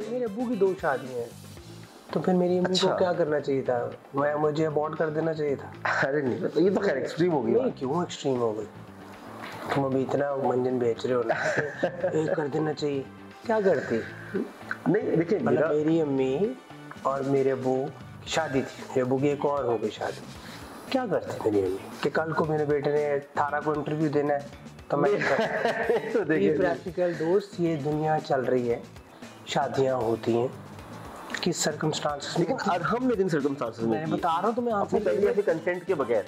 मेरे अब्बू की 2 शादियां हैं, तो फिर मेरी अम्मी को क्या करना चाहिए था? मुझे अबॉर्ट कर देना चाहिए था। अरे नहीं, तो ये तो खैर एक्सट्रीम हो गई। नहीं, क्यों एक्सट्रीम हो गई? तुम अभी इतना मंजन बेच रहे हो ना, तो एक कर देना चाहिए। क्या करती? नहीं देखिए, मतलब मेरी अम्मी और मेरे अब्बू की शादी थी, मेरे अब्बू की एक और हो गई शादी। क्या करती मेरी अम्मी कि कल को मेरे बेटे ने थारा को इंटरव्यू देना है तो मैं तो देखिए प्रैक्टिकल दोस्त, ये दुनिया चल रही है, शादियां होती हैं किस सर्कमस्टांसेस में। लेकिन अरहम ने जिन सर्कमस्टांसेस में मैं बता रहा हूँ तुम्हें, अपनी पहले ऐसे कंसेंट के बगैर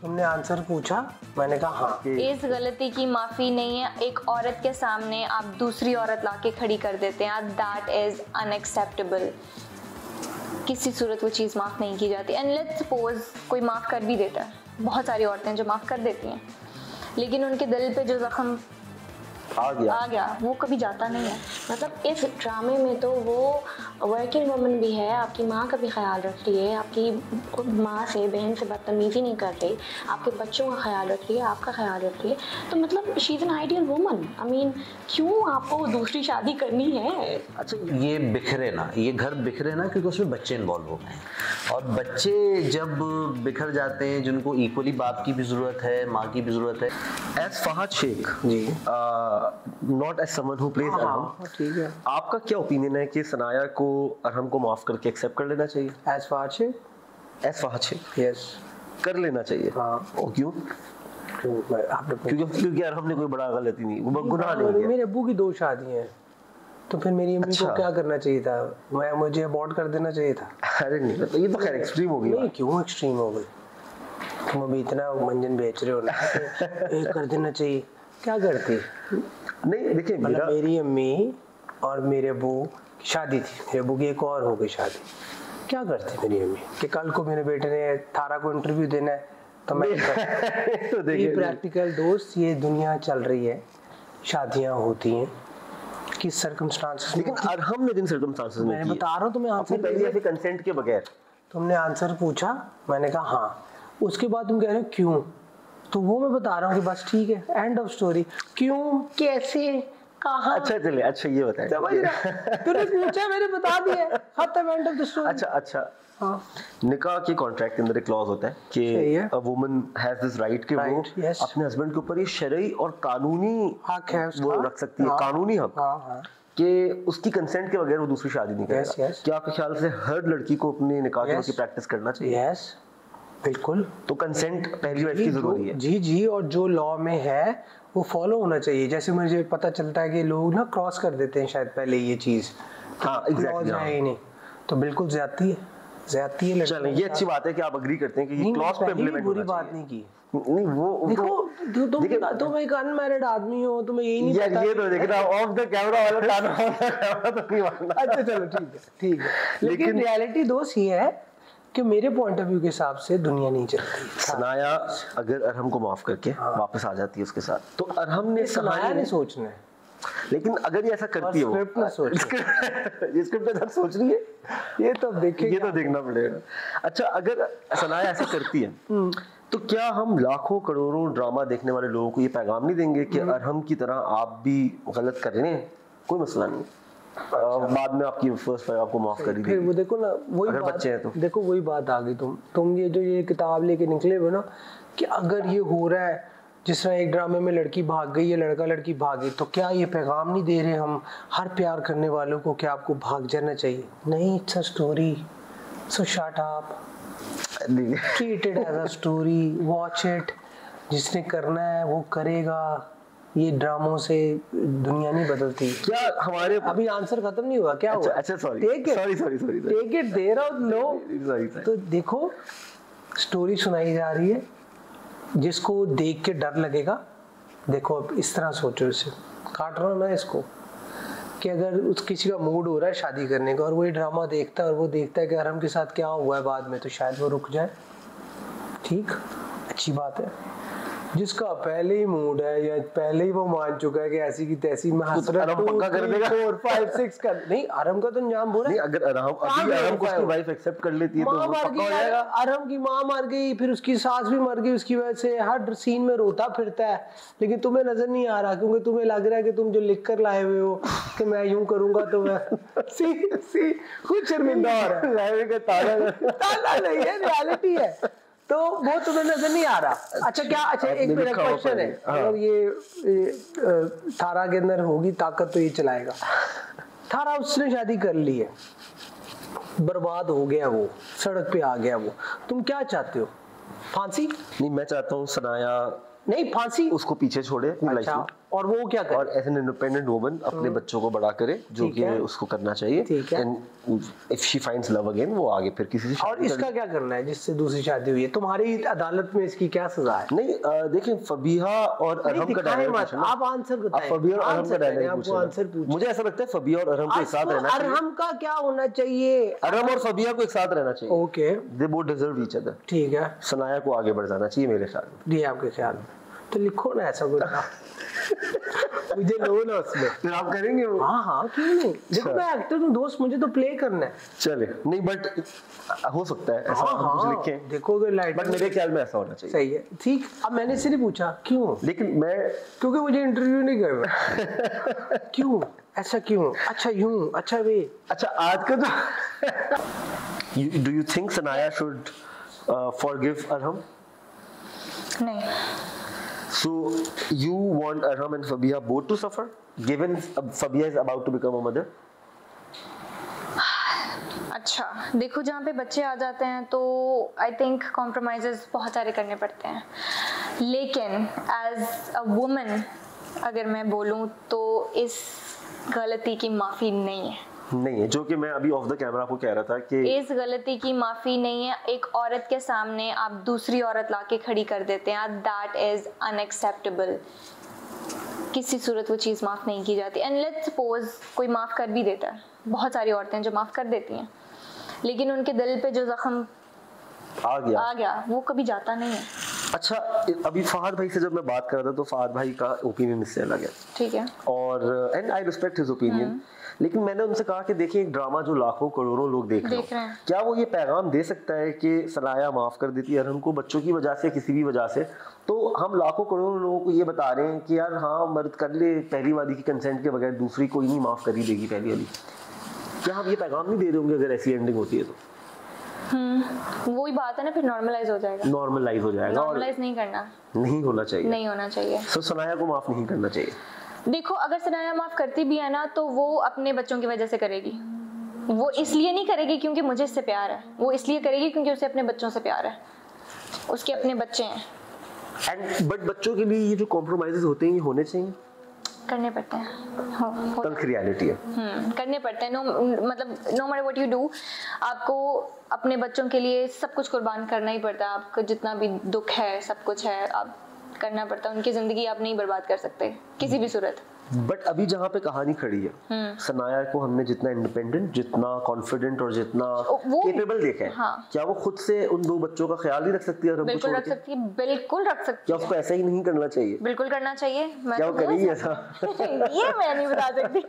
तुमने आंसर पूछा, मैंने कहा हाँ। इस गलती की माफी नहीं है। एक औरत के सामने आप दूसरी औरत लाके खड़ी कर देते हैं, दैट इज अनएक्सेप्टेबल। किसी सूरत वो चीज़ माफ़ नहीं की जाती। एंड लेट्स सपोज कोई माफ़ कर भी देता है, बहुत सारी औरतें जो माफ़ कर देती हैं, लेकिन उनके दिल पे जो जख्म आ गया वो कभी जाता नहीं है। मतलब इस ड्रामे में तो वो वर्किंग वुमन भी है, आपकी माँ का भी ख्याल रख रही है, आपकी माँ से बहन से बदतमीजी नहीं कर रही, आपके बच्चों का ख्याल रख रही है, आपका ख्याल रख रही है। तो मतलब she is an ideal woman. I mean क्यों आपको दूसरी शादी करनी है? अच्छा, ये बिखरे ना, ये घर बिखरे ना क्योंकि उसमें बच्चे इन्वॉल्व हो गए, और बच्चे जब बिखर जाते हैं जिनको इक्वली बाप की भी ज़रूरत है, माँ की भी ज़रूरत है। As Fahad Shaikh ji, not as someone who plays Arham, ठीक है, आपका क्या ओपिनियन है कि सनाया को अरहम को माफ करके एक्सेप्ट कर लेना चाहिए? As Fahad Sheikh, as Fahad Sheikh yes, कर लेना चाहिए। हाँ। और क्यों? क्योंकि अरहम ने कोई बड़ा गलती नहीं, वो गुनाह नहीं किया। मेरे अब्बू की 2 शादियां हैं, तो फिर मेरी अम्मी को क्या करना चाहिए था? मुझे अबॉर्ट कर देना चाहिए था। अरे नहीं, तो ये तो खैर एक्सट्रीम हो गई। नहीं, क्यों एक्सट्रीम हो गई? तुम अभी इतना मंजन बेच रहे हो ना, तो एक कर देना चाहिए। क्या करती? नहीं देखिए, मतलब मेरी अम्मी और मेरे अब्बू की शादी थी, मेरे अब्बू की एक और हो गई शादी। क्या करती मेरी अम्मी कि कल को मेरे बेटे ने थारा को इंटरव्यू देना है तो मैं तो देखिए प्रैक्टिकल दोस्त, ये दुनिया चल रही है, शादियां होती हैं किस सर्कमस्टांसेस में। लेकिन अरहम ने जिन सर्कमस्टांसेस में, मैं बता रहा हूँ तुम्हें, अपनी पहले ऐसे कंसेंट के बगैर तुमने आंसर पूछा, मैंने कहा हाँ, उसके बाद तुम कह रहे हो क्यों, तो वो मैं बता रहा हूँ कि बस ठीक है, एंड ऑफ स्टोरी। क्यों, कैसे, कहाँ? अच्छा चलिए, अच्छा ये बताएं। तूने पूछा, मैंने बता दिया, खत्म, एंड ऑफ द स्टोरी। अच्छा हाँ, निकाह के कॉन्ट्रैक्ट के अंदर एक क्लॉज होता है कि a woman has this right कि वो अपने हस्बैंड के ऊपर ये शरई और कानूनी हक है, वो रख सकती है, कानूनी हक कि उसकी कंसेंट के बगैर वो दूसरी शादी नहीं करेगा। क्या आपके ख्याल से हर लड़की को अपने निकाह की प्रैक्टिस करना चाहिए? यस, बिल्कुल। तो कंसेंट पहली वाइफ की जरूरी है। जी जी, और जो लॉ में है वो फॉलो होना चाहिए। जैसे मुझे पता चलता है कि लोग ना क्रॉस कर देते हैं शायद पहले ये चीज, हाँ एग्जैक्टली ही नहीं, तो बिल्कुल ज्यादती है। चलें, ये अच्छी बात है कि आप अग्री करते हैं कि ये क्लॉज पे इम्प्लीमेंट बुरी बात नहीं की। नहीं वो देखो, तुम एक अनमैरिड आदमी हो, तुम्हें यही नहीं पता। ये तो देखना ऑफ द कैमरा वाला ताना कैमरा तो नहीं मानना। अच्छा चलो ठीक है, लेकिन रियलिटी दोस्त ये है कि मेरे पॉइंट ऑफ व्यू के हिसाब से दुनिया नहीं चलती। सनाया अगर अरहम को माफ करके वापस आ जाती है उसके साथ, तो अरहम ने सनाया नहीं सोचना है, लेकिन अगर ये ऐसा करती है, स्क्रिप्ट ना सोच, ये स्क्रिप्ट अगर सोच रही है, ये तो देखिए, ये तो देखना पड़ेगा। अच्छा, अगर सनाया ऐसा करती है तो क्या हम लाखों करोड़ों ड्रामा देखने वाले लोगों को ये पैगाम नहीं देंगे कि अरहम की तरह आप भी गलत कर रहे हैं, कोई मसला नहीं, बाद में आपकी फर्स्ट वाइफ आपको माफ कर दी। फिर वो देखो ना, वही अगर बात, बच्चे हैं तो देखो वही बात आ गई। तुम ये जो ये किताब लेके निकले हो ना, कि अगर ये हो रहा है जिस तरह एक ड्रामे में लड़की भाग गई या लड़का लड़की भागी, तो क्या ये पैगाम नहीं दे रहे हम हर प्यार करने वालों को कि आपको भाग जाना चाहिए? नहीं, it's a story, so shut up, treat it as a story, watch it, जिसने करना है वो करेगा। ये ड्रामों से दुनिया नहीं बदलती। क्या हमारे अभी आंसर खत्म नहीं हुआ? क्या हुआ? अच्छा सॉरी टेक इट, दे रहा हूं लो। तो देखो, स्टोरी सुनाई जा रही है, जिसको देख के डर लगेगा, देखो अब इस तरह सोचो, इसे काट रहा ना इसको, कि अगर उस किसी का मूड हो रहा है शादी करने का और वो ये ड्रामा देखता है और वो देखता है कि अरहम के साथ क्या हुआ है बाद में, तो शायद वो रुक जाए। ठीक, अच्छी बात है, जिसका पहले ही मूड है या पहले ही वो मान चुका है कि ऐसी की तैसी में हसरत 2 3 4 5 6 कर नहीं अरहम का तो अंजाम बुरा नहीं, अगर अरहम को उसकी वाइफ एक्सेप्ट कर लेती है तो वो पक्का हो जाएगा। अरहम की माँ मर गई, फिर उसकी सास भी मर गई, उसकी वजह से हर सीन में रोता फिरता है, लेकिन तुम्हें नजर नहीं आ रहा क्योंकि तुम्हें लग रहा है कि तुम जो लिख कर लाए हुए हो कि मैं यूं करूंगा तो मैं सी कुछ शर्मिंदा हो रहा है। ताला नहीं है, रियलिटी है, तो वो तुम्हें नजर नहीं आ रहा। अच्छा क्या, अच्छा एक मेरा क्वेश्चन है, अगर ये थारा के अंदर होगी ताकत तो ये चलाएगा। थारा उसने शादी कर ली है, बर्बाद हो गया वो, सड़क पे आ गया वो, तुम क्या चाहते हो? फांसी? नहीं, मैं चाहता हूँ सनाया नहीं फांसी उसको पीछे छोड़े अपनी लाइफ में, और वो क्या करे? और एज एन इंडिपेंडेंट वुमन अपने बच्चों को बड़ा करे, जो कि उसको करना चाहिए। ठीक है। And if she finds love again, वो आगे फिर किसी से और इसका क्या करना है जिससे दूसरी शादी हुई है? तुम्हारी अदालत में इसकी क्या सजा है? नहीं, देखिए फबिहा और अरहम का डायनामिक, आप आंसर बताएं। फबिहा और अरहम का डायनामिक आंसर पूछो। मुझे ऐसा लगता है फबिहा और अरहम को एक साथ रहना चाहिए। अरहम का क्या होना चाहिए? अरहम और फबिहा को एक साथ रहना चाहिए। Okay, they both deserve each other. ठीक है। सनाया को आगे बढ़ जाना चाहिए मेरे ख्याल में। जी आपके ख्याल में तो लिखो ना ऐसा कुछ मुझे लो ना उसमें। फिर आप करेंगे वो? हाँ क्यों नहीं, देखो मैं एक्टर हूँ दोस्त, मुझे तो प्ले करना है। चले नहीं, बट हो सकता है ऐसा कुछ लिखें, देखोगे लाइट, बट मेरे ख्याल में ऐसा होना चाहिए। सही है, ठीक। अब मैंने इससे नहीं पूछा क्यों, लेकिन मैं क्योंकि मुझे इंटरव्यू नहीं करना। क्यों ऐसा क्यों? अच्छा यूं, अच्छा वे, अच्छा आज का जो do you think Sanaya should forgive Arham? नहीं। So you want Arham and Fabia both to suffer, given Fabia is about to become a mother? अच्छा देखो, जहाँ पे बच्चे आ जाते हैं तो आई थिंक कॉम्प्रोमाइजेस बहुत सारे करने पड़ते हैं, लेकिन एज अ वुमन अगर मैं बोलूँ तो इस गलती की माफ़ी नहीं है। नहीं है, जो कि मैं अभी ऑफ द कैमरा आपको कह रहा था कि इस गलती की माफ़ी नहीं है। एक औरत के सामने आप दूसरी औरत लाके खड़ी कर देते हैं, दैट इज़ अनएक्सेप्टेबल। किसी सूरत वो चीज़ माफ़ नहीं की जाती। एंड लेट्स सपोज कोई माफ़ कर भी देता है, बहुत सारी औरतें जो माफ़ कर देती हैं, लेकिन उनके दिल पे जो जख्म आ गया वो कभी जाता नहीं है। अच्छा, अभी फहद भाई से जब मैं बात कर रहा था तो फहद भाई का ओपिनियन इससे अलग है, ठीक है, और and I respect his opinion, लेकिन मैंने उनसे कहा कि देखिए एक ड्रामा जो लाखों करोड़ों लोग देख रहे हैं, क्या वो ये पैगाम दे सकता है कि सनाया माफ कर देती है अरहम को बच्चों की वजह से, किसी भी वजह से, तो हम लाखों करोड़ों लोगों को ये बता रहे हैं कि यार हाँ मर्द कर ले, पहली वाली की कंसेंट के बगैर दूसरी कोई नहीं माफ कर ही देगी पहली वाली। क्या हम ये पैगाम नहीं दे रहे होंगे अगर ऐसी एंडिंग होती है तो? वही बात है ना, फिर नॉर्मलाइज हो जाएगा। नॉर्मलाइज हो जाएगा, नॉर्मलाइज नहीं करना, नहीं होना चाहिए, नहीं होना चाहिए। सो सनाया को माफ नहीं करना चाहिए। देखो अगर सनाया माफ करती भी है ना तो वो अपने बच्चों की वजह से करेगी, वो इसलिए नहीं करेगी क्योंकि मुझे इससे प्यार है, वो इसलिए करेगी क्योंकि उसे अपने बच्चों से प्यार है, उसके अपने बच्चे हैं। एंड बट बच्चों के लिए ये जो कॉम्प्रोमाइजेस होते हैं ये होने चाहिए, करने पड़ते हैं, तल्ख रियलिटी है। करने पड़ते हैं। मतलब no matter what you do, आपको अपने बच्चों के लिए सब कुछ कुर्बान करना ही पड़ता है। आपको जितना भी दुख है, सब कुछ है, आप करना पड़ता है। उनकी जिंदगी आप नहीं बर्बाद कर सकते किसी भी सूरत। बट अभी जहाँ पे कहानी खड़ी है, सनाया को हमने जितना इंडिपेंडेंट, जितना कॉन्फिडेंट और जितना केपेबल देखा है, हाँ। क्या वो खुद से उन दो बच्चों का ख्याल नहीं रख सकती है? बिल्कुल रख सकती है, बिल्कुल रख सकती क्या है। उसको ऐसा ही नहीं करना चाहिए? बिल्कुल करना चाहिए। क्या वो करेगी ऐसा? ये मैं नहीं बता सकती।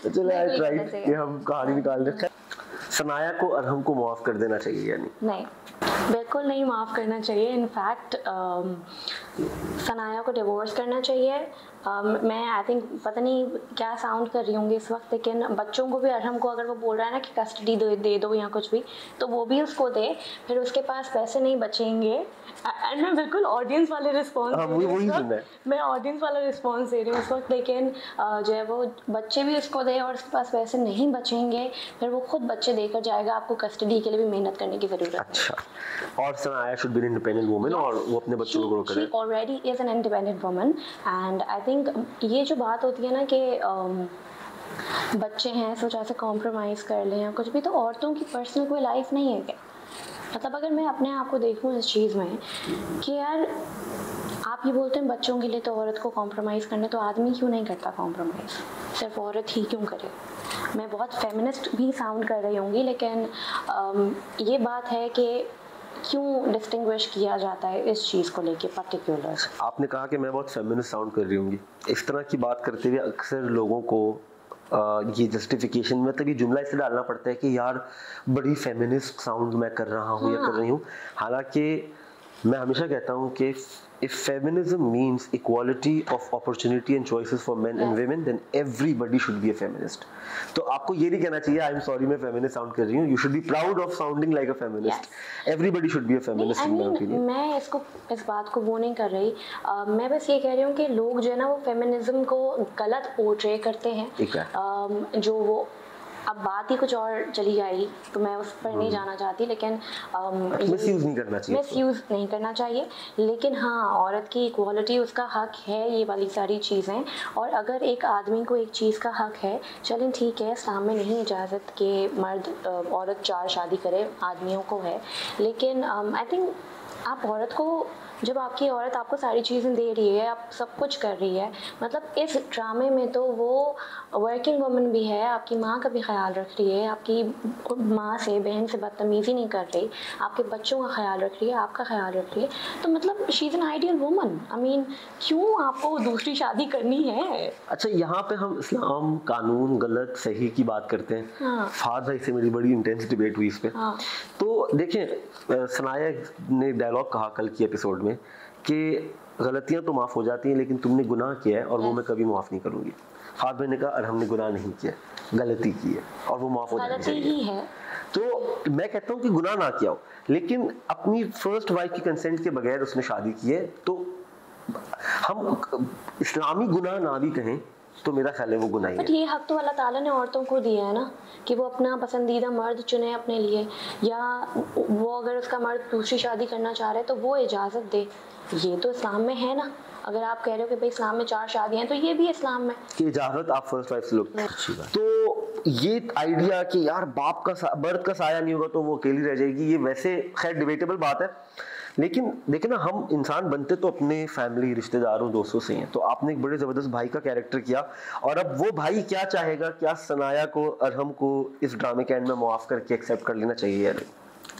तो चलो आई ट्राइड कि हम कहानी निकाल रहे हैं। सनाया को अरहम को माफ कर देना चाहिए यानी? नहीं, बिल्कुल नहीं माफ़ करना चाहिए। इनफैक्ट सनाया को डिवोर्स करना चाहिए। मैं आई थिंक पता नहीं क्या साउंड कर रही होंगी इस वक्त, लेकिन बच्चों को भी अरहम को अगर वो बोल रहा है ना कि कस्टडी दे दो या कुछ भी, तो वो भी उसको दे, फिर उसके पास पैसे नहीं बचेंगे। एंड मैं बिल्कुल ऑडियंस वाले रिस्पॉन्स मैं ऑडियंस वाला रिस्पॉन्स दे रही हूँ इस वक्त, लेकिन जो है वो बच्चे भी उसको दे और उसके पास पैसे नहीं बचेंगे, फिर वो खुद बच्चे देकर जाएगा। आपको कस्टडी के लिए भी मेहनत करने की जरूरत है। अच्छा, और Sanaya should be N independent woman और वो अपने बच्चों को ग्रो करे। She already is an independent woman and I think ये जो बात होती है ना कि बच्चे हैं इस वजह से कॉम्प्रोमाइज़ कर लें या कुछ भी, तो औरतों की पर्सनल कोई लाइफ नहीं है क्या? मतलब अगर मैं अपने आप को देखूँ इस चीज़ में कि यार आप ये बोलते हैं बच्चों के लिए तो औरत को कॉम्प्रोमाइज़ करना, तो आदमी क्यों नहीं करता कॉम्प्रोमाइज़? सिर्फ औरत ही क्यों करे? मैं बहुत फेमिनिस्ट भी साउंड कर रही होंगी, लेकिन ये बात है कि क्यों डिस्टिंग्विश किया जाता है इस चीज़ को लेके पर्टिकुलर? आपने कहा कि मैं बहुत फेमिनिस्ट साउंड कर रही होंगी। इस तरह की बात करते हुए अक्सर लोगों को ये जस्टिफिकेशन में तभी जुमला इससे डालना पड़ता है कि यार बड़ी फेमिनिस्ट साउंड मैं कर रहा हूँ या कर रही हूँ। हालांकि मैं हमेशा कहता हूँ कि if feminism means equality of opportunity and choices for men and women, then everybody should be a feminist. तो आपको ये नहीं कहना चाहिए I'm sorry मैं feminist sound कर रही हूँ, you should be proud of sounding like a feminist. Everybody should be a feminist in my opinion. मैं इस बात को वो नहीं कर रही, मैं बस ये कह रही हूँ कि लोग जो है ना वो फेमिनिज्म को गलत पोर्ट्रे करते हैं, जो वो अब बात ही कुछ और चली जाएगी तो मैं उस पर नहीं जाना चाहती, लेकिन मिसयूज नहीं करना चाहिए। लेकिन हाँ, औरत की इक्वालिटी, उसका हक है ये वाली सारी चीज़ें। और अगर एक आदमी को एक चीज़ का हक है, चलें ठीक है, इस्लाम में नहीं इजाज़त कि मर्द औरत 4 शादी करे, आदमियों को है। लेकिन आई थिंक आप औरत को, जब आपकी औरत आपको सारी चीज़ें दे रही है, आप सब कुछ कर रही है, मतलब इस ड्रामे में तो वो वर्किंग वुमन भी है, आपकी माँ का भी ख्याल रख रही है, आपकी माँ से बहन से बदतमीज़ी नहीं कर रही, आपके बच्चों का ख्याल रख रही है, आपका ख्याल रख रही है। तो मतलब she is an ideal woman. I mean क्यों आपको दूसरी शादी करनी है? अच्छा, यहाँ पे हम इस्लाम, कानून, गलत सही की बात करते हैं। हाँ। फाद भाई से मेरी बड़ी इंटेंस डिबेट हुई इस पे। हाँ। तो देखिए, सनाया ने डायलॉग कहा कल की एपिसोड में कि गलतियां तो माफ हो जाती हैं, लेकिन तुमने गुनाह किया है और वो मैं कभी माफ नहीं करूंगी। फाद भाई ने कहा और हमने गुनाह नहीं किया, गलती की है और वो माफ हो जानी चाहिए। तो मैं कहता हूँ कि गुनाह ना किया हो, लेकिन अपनी फर्स्ट वाइफ की कंसेंट के बगैर उसने शादी की है, तो हम इस्लामी गुनाह ना भी कहें तो मेरा ख्याल है वो गुनाह है। ये हक तो अल्लाह ताला ने औरतों को दिया है ना, कि वो अपना पसंदीदा मर्द चुने अपने लिए, या वो अगर उसका मर्द दूसरी शादी करना चाह रहा है तो वो इजाज़त दे। ये तो इस्लाम में है ना। अगर आप कह रहे हो कि भाई इस्लाम में 4 शादियां हैं, तो ये भी इस्लाम में कि इजाज़त आप फर्स्ट वाइफ से लो। तो ये आइडिया कि यार बाप का मर्द का साया नहीं होगा तो वो अकेली रह जाएगी, ये वैसे खैर डिबेटेबल बात है, लेकिन देखिए ना, हम इंसान बनते तो अपने फैमिली, रिश्तेदारों, दोस्तों से हैं। तो आपने एक बड़े जबरदस्त भाई का कैरेक्टर किया, और अब वो भाई क्या चाहेगा, क्या सनाया को, अरहम को इस ड्रामे के एंड में माफ करके एक्सेप्ट कर लेना चाहिए या नहीं?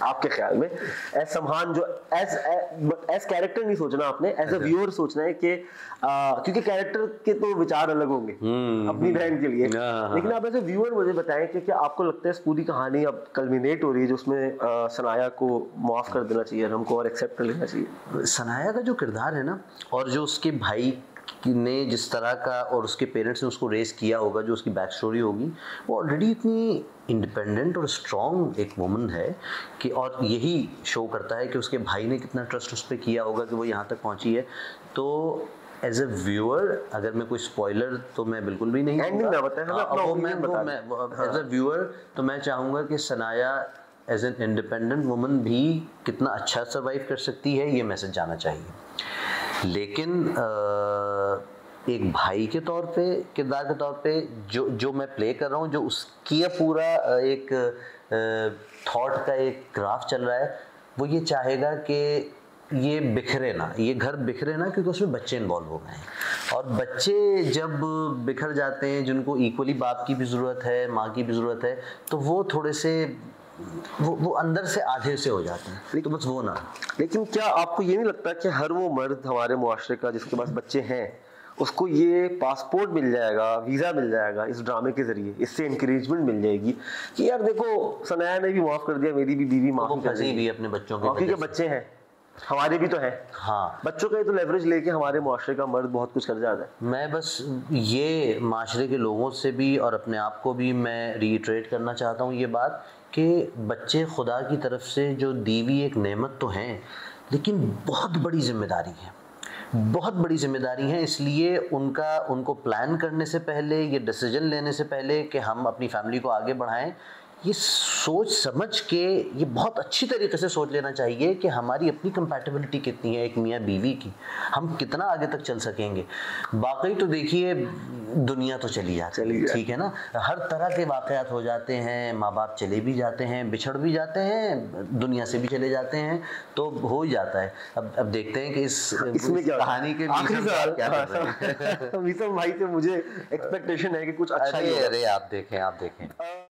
आपके ख्याल में एज समहान, जो एज कैरेक्टर नहीं सोचना आपने, एज अ व्यूअर सोचना है कि क्योंकि कैरेक्टर के तो विचार अलग होंगे अपनी बहन के लिए, लेकिन आप एज अ व्यूअर मुझे बताएं कि क्या आपको लगता है इस पूरी कहानी अब कल्मिनेट हो रही है जो उसमें सनाया को माफ कर देना चाहिए, हमको और एक्सेप्ट कर लेना चाहिए? सनाया का जो किरदार है ना, और जो उसके भाई ने जिस तरह का और उसके पेरेंट्स ने उसको रेस किया होगा, जो उसकी बैक स्टोरी होगी, वो ऑलरेडी इतनी इंडिपेंडेंट और स्ट्रॉन्ग एक वुमन है कि, और यही शो करता है कि उसके भाई ने कितना ट्रस्ट उस पर किया होगा कि वो यहाँ तक पहुँची है। तो एज ए व्यूअर, अगर मैं कोई स्पॉइलर तो मैं बिल्कुल भी नहीं एज ए व्यूअर तो मैं चाहूँगा कि Sanaya as an independent woman भी कितना अच्छा सर्वाइव कर सकती है, ये मैसेज जाना चाहिए। लेकिन एक भाई के तौर पे, किरदार के तौर पे जो मैं प्ले कर रहा हूँ, जो उसकी पूरा एक थॉट का एक ग्राफ चल रहा है, वो ये चाहेगा कि ये बिखरे ना, ये घर बिखरे ना, क्योंकि उसमें बच्चे इन्वॉल्व हो गए हैं। और बच्चे जब बिखर जाते हैं, जिनको इक्वली बाप की भी ज़रूरत है, माँ की भी ज़रूरत है, तो वो थोड़े से वो अंदर से आधे से हो जाते हैं, तो बस वो ना। लेकिन क्या आपको ये नहीं लगता कि हर वो मर्द हमारे मुआशरे का जिसके पास बच्चे हैं, उसको ये पासपोर्ट मिल जाएगा, वीज़ा मिल जाएगा इस ड्रामे के जरिए, इससे इंकरेजमेंट मिल जाएगी कि यार देखो सनाया ने भी माफ़ कर दिया, मेरी भी बीवी माफ़ कर दी, भी अपने बच्चों के बच्चे हैं, हमारे भी तो है। हाँ, बच्चों का तो लेवरेज लेके हमारे मुआशरे का मर्द बहुत कुछ कर जाता है। मैं बस ये माशरे के लोगों से भी और अपने आप को भी मैं रीट्रेट करना चाहता हूँ ये बात कि बच्चे खुदा की तरफ से जो दीवी एक नेमत तो हैं, लेकिन बहुत बड़ी जिम्मेदारी है, बहुत बड़ी जिम्मेदारी है। इसलिए उनको प्लान करने से पहले, ये डिसीजन लेने से पहले कि हम अपनी फैमिली को आगे बढ़ाएं, ये सोच समझ के, ये बहुत अच्छी तरीके से सोच लेना चाहिए कि हमारी अपनी कंपैटिबिलिटी कितनी है एक मियाँ बीवी की, हम कितना आगे तक चल सकेंगे। बाकी तो देखिए दुनिया तो चली जाती है, ठीक है ना, हर तरह के वाक़यात हो जाते हैं, माँ बाप चले भी जाते हैं, बिछड़ भी जाते हैं, दुनिया से भी चले जाते हैं, तो हो ही जाता है। अब देखते हैं कि इसमें क्या कहानी के क्या भाई से मुझे एक्सपेक्टेशन है कि कुछ अच्छा ही। अरे आप देखें